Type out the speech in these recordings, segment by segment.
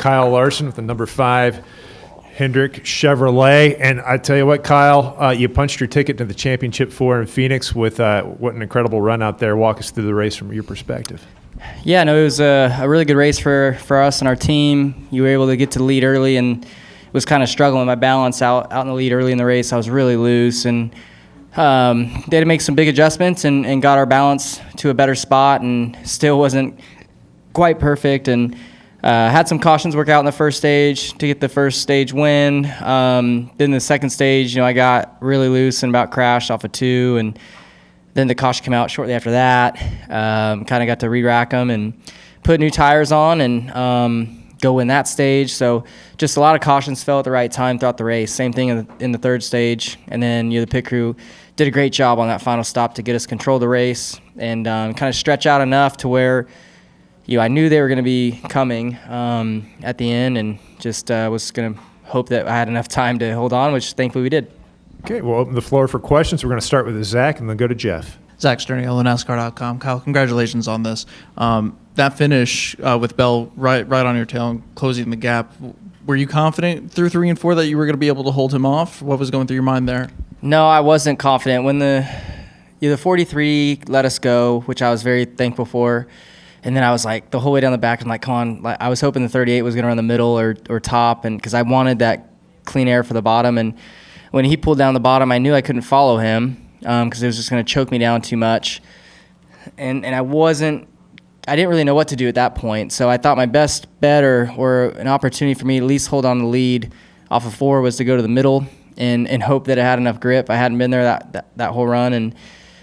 Kyle Larson with the number 5 Hendrick Chevrolet. And I tell you what, Kyle, you punched your ticket to the Championship 4 in Phoenix with what an incredible run out there. Walk us through the race from your perspective. Yeah, no, it was a really good race for us and our team. You were able to get to the lead early, and was kind of struggling my balance out in the lead early in the race. I was really loose, and they had to make some big adjustments and got our balance to a better spot, and still wasn't quite perfect, and had some cautions work out in the first stage to get the first stage win. Then the second stage, I got really loose and about crashed off of 2, and then the caution came out shortly after that. Kind of got to re-rack them and put new tires on and go win that stage. So just a lot of cautions fell at the right time throughout the race. Same thing in the third stage. And then the pit crew did a great job on that final stop to get us control of the race and kind of stretch out enough to where I knew they were going to be coming at the end, and just was going to hope that I had enough time to hold on, which thankfully we did. Okay, we'll open the floor for questions. We're going to start with Zach and then go to Jeff. Zach Sterniel, NASCAR.com. Kyle, congratulations on this. That finish with Bell right on your tail and closing the gap, were you confident through 3 and 4 that you were going to be able to hold him off? What was going through your mind there? No, I wasn't confident. When the 43 let us go, which I was very thankful for, and then I was like, the whole way down the back, I'm like, come on. Like, I was hoping the 38 was going to run the middle or top, and because I wanted that clean air for the bottom. And when he pulled down the bottom, I knew I couldn't follow him because it was just going to choke me down too much. And I didn't really know what to do at that point. So I thought my best bet or an opportunity for me to at least hold on the lead off of 4 was to go to the middle and hope that it had enough grip. I hadn't been there that whole run. And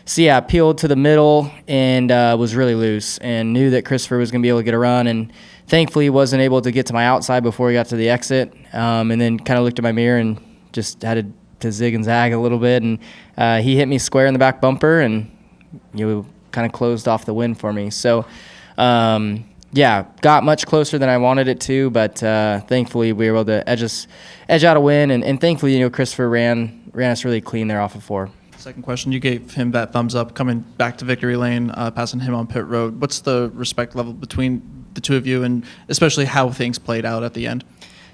so, yeah, I peeled to the middle and was really loose and knew that Christopher was going to be able to get a run. And thankfully, he wasn't able to get to my outside before he got to the exit. And then kind of looked at my mirror and just had to zig and zag a little bit. And he hit me square in the back bumper and kind of closed off the win for me. So, yeah, got much closer than I wanted it to, but thankfully we were able to edge out a win. And thankfully, Christopher ran us really clean there off of 4. Second question, you gave him that thumbs up coming back to victory lane, passing him on pit road. What's the respect level between the two of you, and especially how things played out at the end?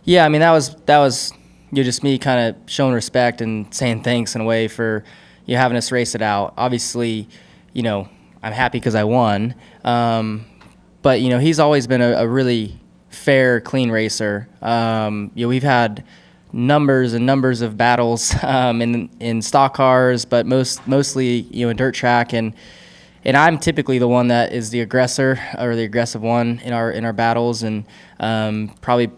Yeah, I mean, that was just me kind of showing respect and saying thanks in a way for having us race it out. Obviously, I'm happy because I won, but he's always been a really fair, clean racer. We've had numbers and numbers of battles in stock cars, but mostly in dirt track, and I'm typically the one that is the aggressor or the aggressive one in our battles, and probably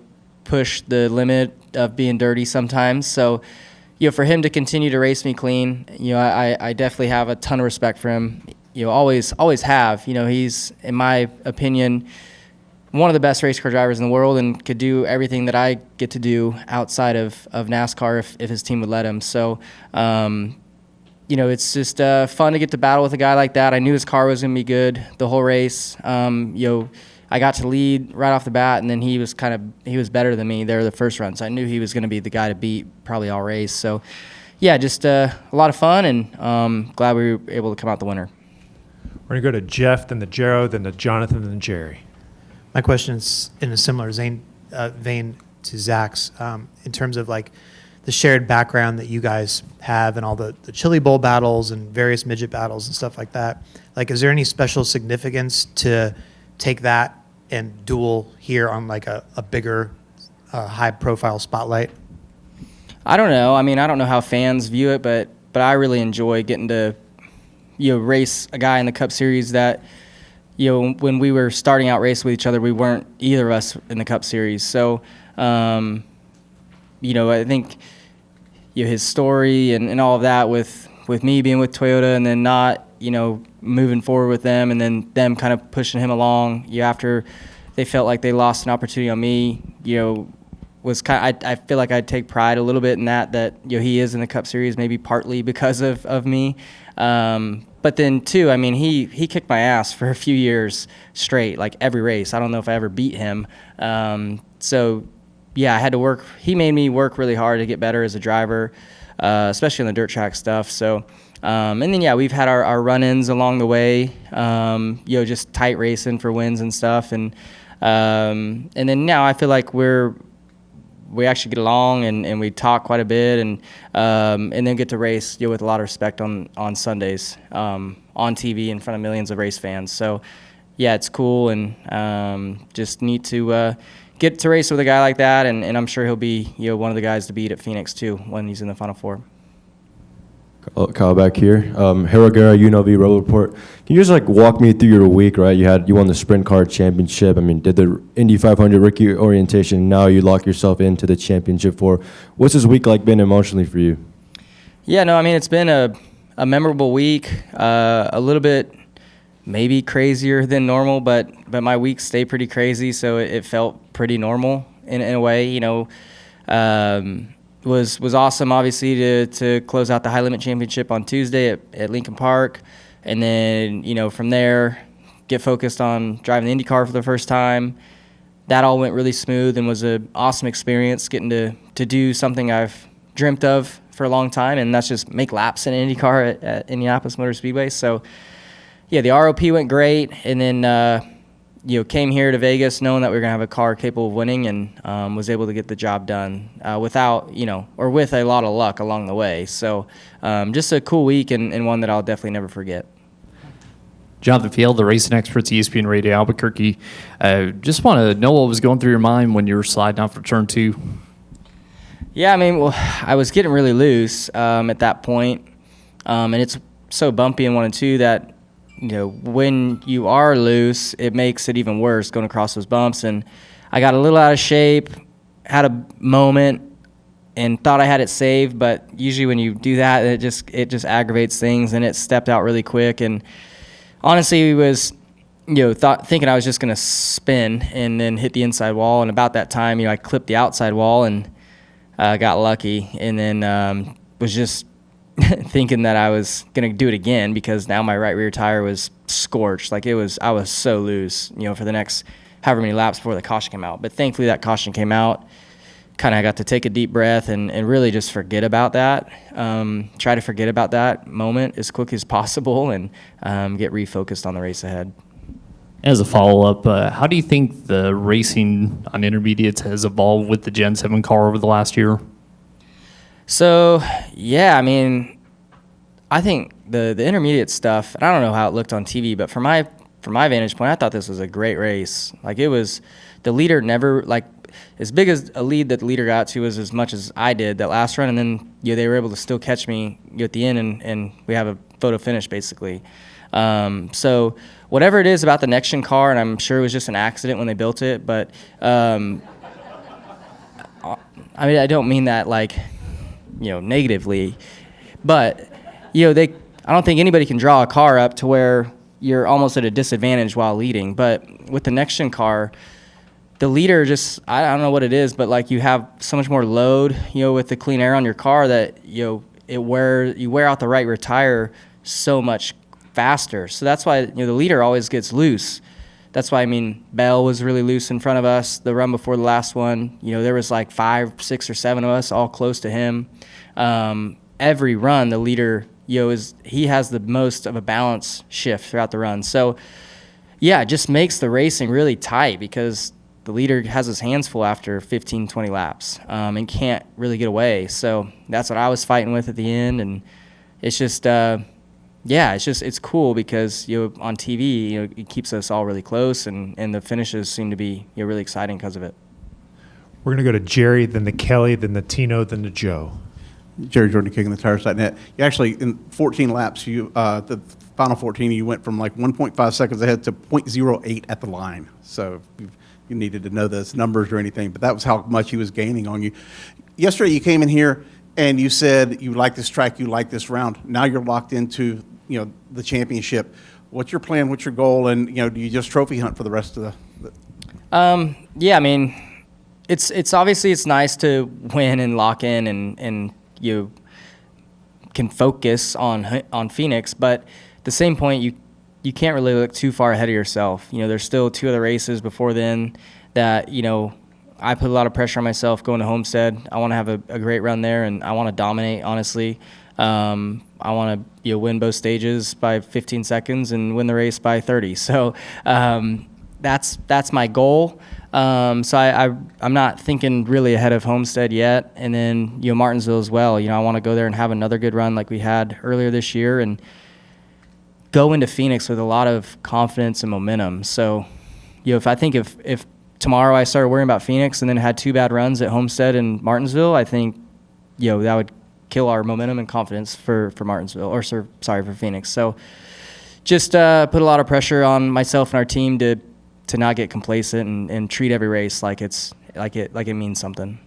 push the limit of being dirty sometimes. So for him to continue to race me clean, I definitely have a ton of respect for him. Always have. He's, in my opinion, one of the best race car drivers in the world and could do everything that I get to do outside of NASCAR if his team would let him. So, it's just fun to get to battle with a guy like that. I knew his car was going to be good the whole race. I got to lead right off the bat, and then he was better than me there the first run. So I knew he was going to be the guy to beat probably all race. So, yeah, just a lot of fun, and glad we were able to come out the winner. We're going to go to Jeff, then to Jero, then to Jonathan, then to Jerry. My question is in a similar vein to Zach's, in terms of like the shared background that you guys have and all the Chili Bowl battles and various midget battles and stuff like that. Like, is there any special significance to take that and duel here on like a bigger, high-profile spotlight? I don't know. I mean, I don't know how fans view it, but I really enjoy getting to race a guy in the Cup Series that when we were starting out racing with each other, we weren't either of us in the Cup Series. So, I think his story and all of that with me being with Toyota and then not, moving forward with them and then them kind of pushing him along after they felt like they lost an opportunity on me, was kind of, I feel like I take pride a little bit in that he is in the Cup Series, maybe partly because of me. But then too, I mean, he kicked my ass for a few years straight, like every race. I don't know if I ever beat him. So yeah, I had to work. He made me work really hard to get better as a driver, especially on the dirt track stuff. So, and then yeah, we've had our run-ins along the way, just tight racing for wins and stuff. And And then now I feel like we actually get along and we talk quite a bit, and then get to race with a lot of respect on Sundays on TV in front of millions of race fans. So yeah, it's cool, and just neat to get to race with a guy like that, and I'm sure he'll be one of the guys to beat at Phoenix too when he's in the Final Four. Kyle back here. Harold Guerra, UNLV Road Report. Can you just walk me through your week, right? You won the Sprint Car Championship. I mean, did the Indy 500 rookie orientation. Now you lock yourself into the championship for. What's this week been emotionally for you? Yeah, no, I mean, it's been a memorable week. A little bit maybe crazier than normal, but my weeks stay pretty crazy, so it felt pretty normal in a way. Was awesome, obviously, to close out the High Limit Championship on Tuesday at Lincoln Park, and then from there get focused on driving the IndyCar for the first time. That all went really smooth and was an awesome experience, getting to do something I've dreamt of for a long time, and that's just make laps in an IndyCar at Indianapolis Motor Speedway. So yeah, the ROP went great, and then came here to Vegas knowing that we were going to have a car capable of winning, and was able to get the job done without, or with a lot of luck along the way. So just a cool week, and one that I'll definitely never forget. Jonathan Field, the racing experts, ESPN Radio Albuquerque. Just want to know what was going through your mind when you were sliding out for turn 2. Yeah, I mean, I was getting really loose at that point, and it's so bumpy in 1 and 2 that when you are loose, it makes it even worse going across those bumps. And I got a little out of shape, had a moment, and thought I had it saved. But usually when you do that, it just aggravates things, and it stepped out really quick. And honestly, it was thinking I was just gonna spin and then hit the inside wall. And about that time, I clipped the outside wall and got lucky, and then was just thinking that I was going to do it again because now my right rear tire was scorched. I was so loose, for the next however many laps before the caution came out. But thankfully that caution came out. Kind of got to take a deep breath and really just forget about that. Try to forget about that moment as quick as possible and get refocused on the race ahead. As a follow-up, how do you think the racing on intermediates has evolved with the Gen 7 car over the last year? So, yeah, I mean, I think the intermediate stuff, and I don't know how it looked on TV, but from my vantage point, I thought this was a great race. It was, the leader never, as big as a lead that the leader got to was as much as I did that last run, and then they were able to still catch me at the end, and we have a photo finish, basically. So whatever it is about the next-gen car, and I'm sure it was just an accident when they built it, but I mean, I don't mean that negatively, but I don't think anybody can draw a car up to where you're almost at a disadvantage while leading. But with the next gen car, the leader just, I don't know what it is, but you have so much more load, with the clean air on your car that you wear out the right rear tire so much faster. So that's why the leader always gets loose. That's why, Bell was really loose in front of us the run before the last one. There was 5, 6, or 7 of us all close to him. Every run, the leader, he has the most of a balance shift throughout the run. So, yeah, it just makes the racing really tight because the leader has his hands full after 15, 20 laps and can't really get away. So that's what I was fighting with at the end. And it's just... it's cool because on TV it keeps us all really close, and the finishes seem to be really exciting because of it. We're going to go to Jerry, then to Kelly, then to Tino, then to Joe. Jerry Jordan, King of the Tires.net. You actually, in 14 laps, the final 14, you went from 1.5 seconds ahead to 0.08 at the line. So you needed to know those numbers or anything, but that was how much he was gaining on you. Yesterday, you came in here and you said you like this track, you like this round. Now you're locked into the championship. What's your plan? What's your goal? And do you just trophy hunt for the rest of the? Yeah, I mean, it's obviously it's nice to win and lock in, and you can focus on Phoenix, but at the same point you can't really look too far ahead of yourself. There's still 2 other races before then that I put a lot of pressure on myself going to Homestead. I want to have a great run there, and I want to dominate, honestly. I want to win both stages by 15 seconds and win the race by 30. So that's my goal. So I'm not thinking really ahead of Homestead yet, and then Martinsville as well. I want to go there and have another good run like we had earlier this year, and go into Phoenix with a lot of confidence and momentum. So, if tomorrow I started worrying about Phoenix and then had 2 bad runs at Homestead and Martinsville, I think that would kill our momentum and confidence for Martinsville, or for Phoenix. So, just put a lot of pressure on myself and our team to not get complacent and treat every race like it means something.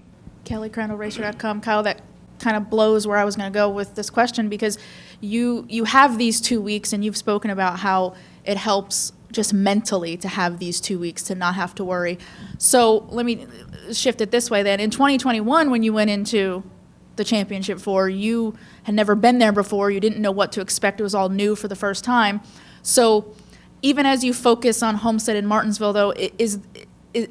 Kelly Crandall, Racer.com. Kyle, that kind of blows where I was going to go with this question, because you have these 2 weeks, and you've spoken about how it helps just mentally to have these 2 weeks to not have to worry. So let me shift it this way then. In 2021, when you went into the championship 4, you had never been there before. You didn't know what to expect. It was all new for the first time. So even as you focus on Homestead and Martinsville, though,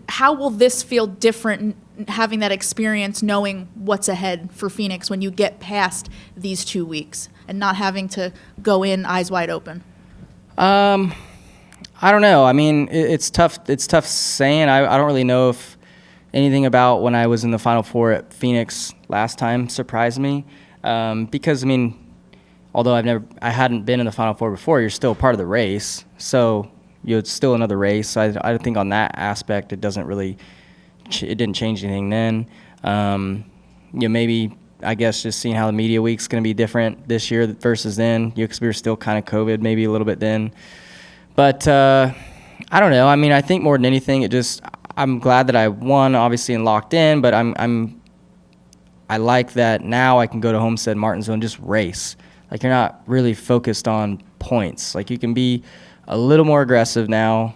how will this feel different, having that experience, knowing what's ahead for Phoenix when you get past these 2 weeks and not having to go in eyes wide open? I don't know. I mean, it's tough. It's tough saying. I don't really know if anything about when I was in the Final Four at Phoenix last time surprised me, because although I hadn't been in the Final Four before, you're still part of the race. So it's still another race. I think on that aspect, it didn't change anything then. Maybe, I guess, just seeing how the media week's going to be different this year versus then, because we were still kind of COVID maybe a little bit then. But I don't know. I think more than anything, I'm glad that I won, obviously, and locked in, but I like that now I can go to Homestead, Martinsville, and just race. Like, you're not really focused on points. Like, you can be a little more aggressive now.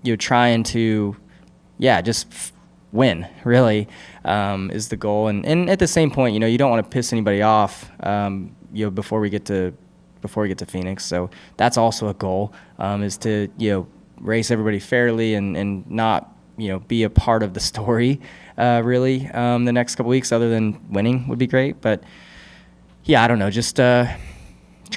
You're trying to, just win, really, is the goal. And at the same point, you don't want to piss anybody off, before we get to Phoenix. So that's also a goal, is to, race everybody fairly and not, be a part of the story, really, the next couple weeks, other than winning would be great. But I don't know, just try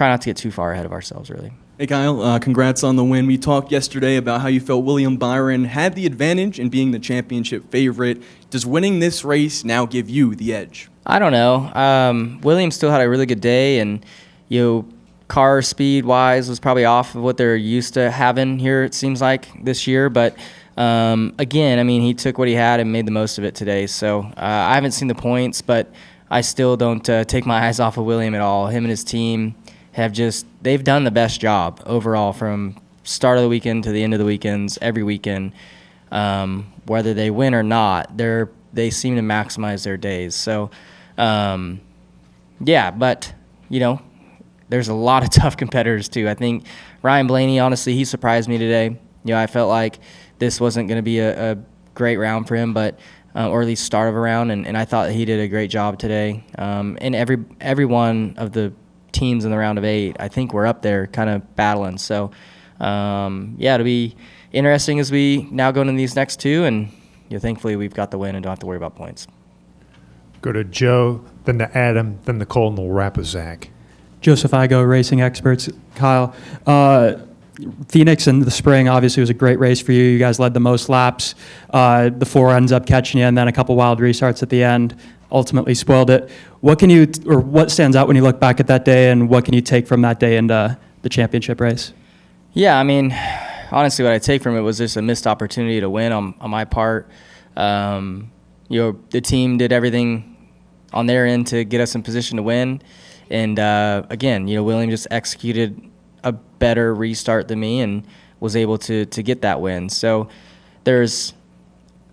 not to get too far ahead of ourselves, really. Hey, Kyle, congrats on the win. We talked yesterday about how you felt William Byron had the advantage in being the championship favorite. Does winning this race now give you the edge? I don't know. William still had a really good day, and, car speed-wise was probably off of what they're used to having here, it seems like, this year. But, again, he took what he had and made the most of it today. So I haven't seen the points, but I still don't take my eyes off of William at all. Him and his team they've done the best job overall from start of the weekend to the end of the weekends, every weekend. Whether they win or not, they seem to maximize their days. So, but, there's a lot of tough competitors too. I think Ryan Blaney, honestly, he surprised me today. I felt like this wasn't going to be a great round for him, but or at least start of a round, and I thought he did a great job today. And every one of the teams in the round of 8, I think we're up there kind of battling. So, it'll be interesting as we now go into these next 2, and thankfully we've got the win and don't have to worry about points. Go to Joe, then to Adam, then to Cole, and we'll wrap with Zach. Joseph Igo, Racing Experts. Kyle, Phoenix in the spring obviously was a great race for you. You guys led the most laps. The 4 ends up catching you, and then a couple wild restarts at the end ultimately spoiled it. What stands out when you look back at that day, and what can you take from that day into the championship race? Yeah, honestly, what I take from it was just a missed opportunity to win on my part. The team did everything on their end to get us in position to win. And, again, William just executed a better restart than me and was able to get that win. So there's,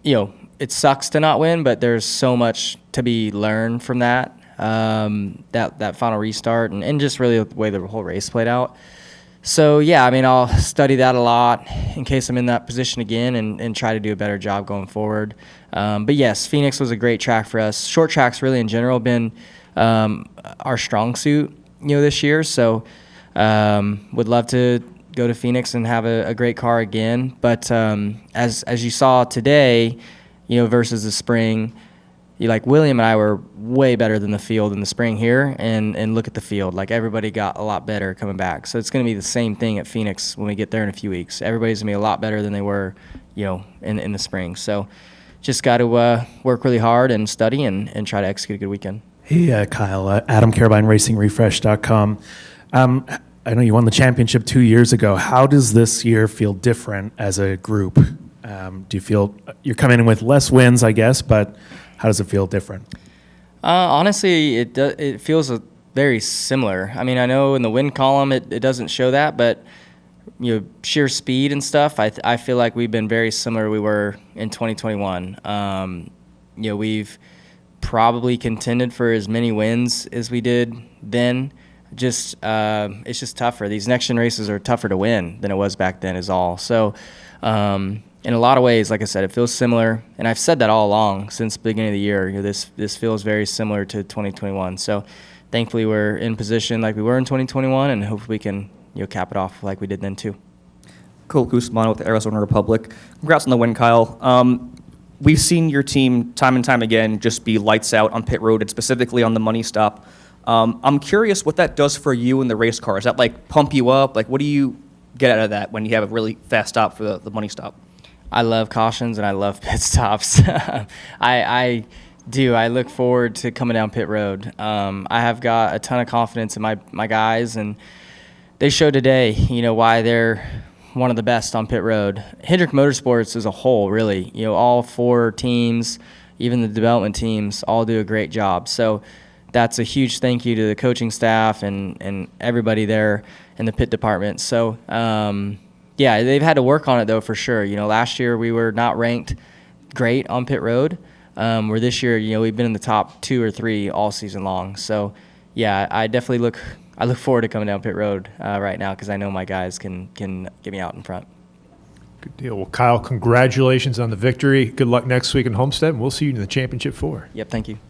it sucks to not win, but there's so much to be learned from that final restart and just really the way the whole race played out. So, I'll study that a lot in case I'm in that position again and try to do a better job going forward. But, yes, Phoenix was a great track for us. Short tracks really in general have been our strong suit, this year. So would love to go to Phoenix and have a great car again. But as you saw today, versus the spring, like William and I were way better than the field in the spring here, and look at the field. Like everybody got a lot better coming back. So it's going to be the same thing at Phoenix when we get there in a few weeks. Everybody's going to be a lot better than they were, in the spring. So just got to work really hard and study and try to execute a good weekend. Hey, Kyle, Adam Carabine, RacingRefresh.com. I know you won the championship 2 years ago. How does this year feel different as a group? Do you feel you're coming in with less wins, I guess, but how does it feel different? Honestly, it feels very similar. I mean, I know in the win column it doesn't show that, but sheer speed and stuff, I feel like we've been very similar we were in 2021. We've probably contended for as many wins as we did then. It's just tougher. These next gen races are tougher to win than it was back then is all. So in a lot of ways, like I said, it feels similar, and I've said that all along since the beginning of the year. This feels very similar to 2021. So thankfully we're in position like we were in 2021, and hopefully we can cap it off like we did then too. Cole Kusman with the Arizona Republic. Congrats on the win, Kyle. We've seen your team time and time again just be lights out on pit road and specifically on the money stop. I'm curious what that does for you in the race car. Does that like pump you up? Like what do you get out of that when you have a really fast stop for the money stop? I love cautions and I love pit stops. I do. I look forward to coming down pit road. I have got a ton of confidence in my guys, and they showed today, why they're one of the best on pit road. Hendrick Motorsports as a whole, really, all 4 teams, even the development teams, all do a great job. So that's a huge thank you to the coaching staff and everybody there in the pit department. So, yeah, they've had to work on it, though, for sure. Last year we were not ranked great on pit road, where this year, we've been in the top 2 or 3 all season long. So, yeah, I definitely look forward to coming down pit road right now because I know my guys can get me out in front. Good deal. Well, Kyle, congratulations on the victory. Good luck next week in Homestead, and we'll see you in the Championship 4. Yep, thank you.